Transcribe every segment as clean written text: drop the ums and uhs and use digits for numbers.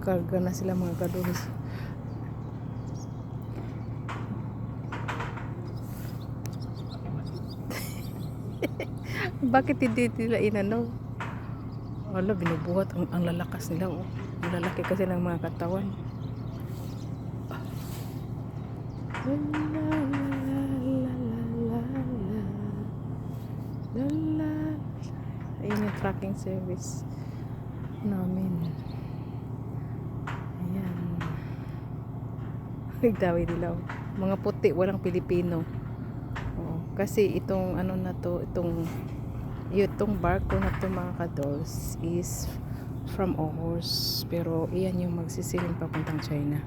karga na sila mga kadulos. Bakit hindi nila inano? Wala, binubuhat ang lalakas nila, oh. Ang lalaki kasi ng mga katawan. La la la la la la. Ayun yung tracking service namin. Ayan. Nagdawi nila, oh. Mga puti, walang Pilipino. Oh, kasi itong ano na to, itong barko na to mga kadols is from Aarhus, pero iyan yung magsisiling papuntang China.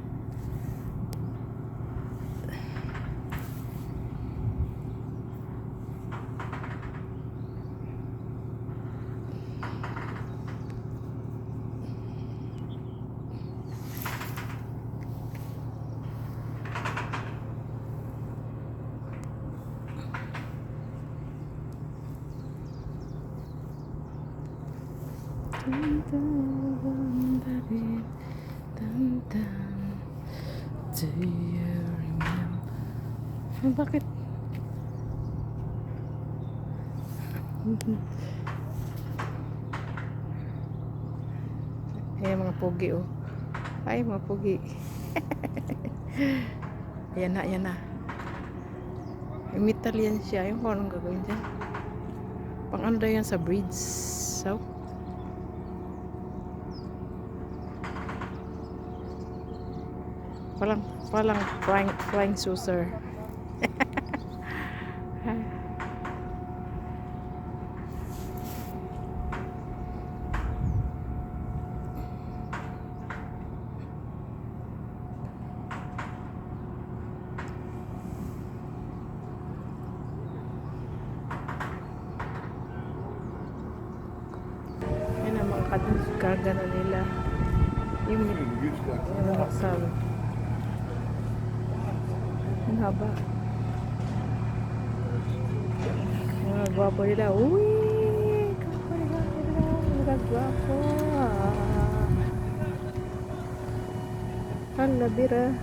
Do you remember? Bakit? Ayan mga pogi, oh. Ay mga pogi. Ayan na, ayan na. Metal yan siya. Yung kung anong gagawin dyan. Pang ano daw yan sa bridge. So, palang flying saucer. Yan ang mga karga na nila. Yung maksal. Ang haba. Mga gwapo nila. Uy! Mga gwapo. Hala, bira.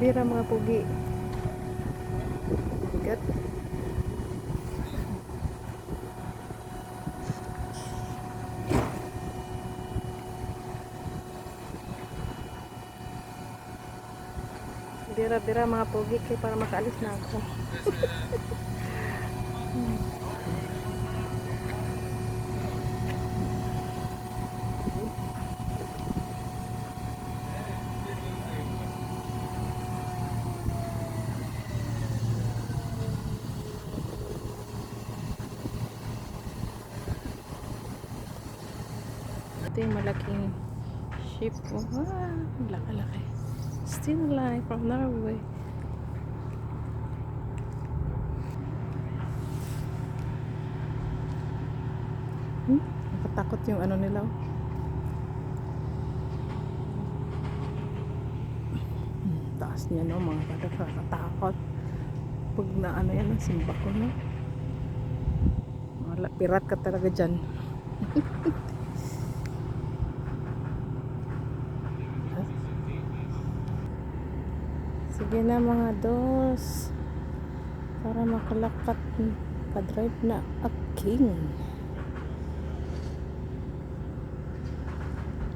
Bira mga pugi. Bigat. Bira-bira mga pogi kaya para makaalis na ako. Ito yung malaking ship. Ah, laki-laki. Still alive from Norway. Nakatakot yung ano nila. Taas niya, no, mga nakakatakot. Pag na ano yan, simba ko, no. Wala, pirat ka talaga dyan. Sige na mga dos, para makalakat pa-drive na aking.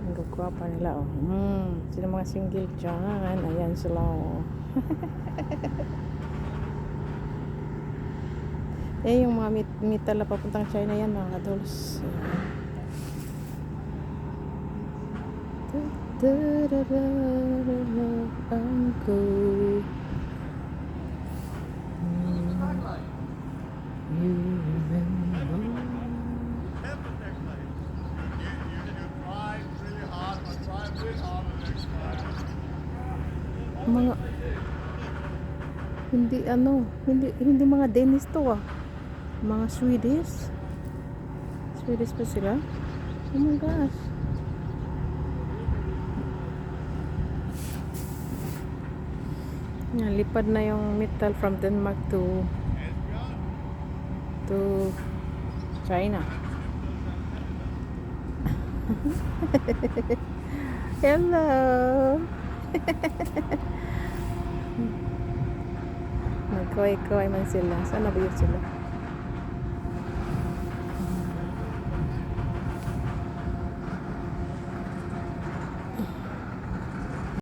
Ang gagwapa nila, oh. Sila mga single dyan. Ayan sila, oh. Yung mga metal na papuntang China yan mga kadols. Angko. You remember. Mga hindi mga Danish to, ah. Mga Swedish pa sila. Oh my gosh. Yan, lipad na yung metal from Denmark to China. Hello! Nagkaway-kaway man sila. Saan na ba yun sila?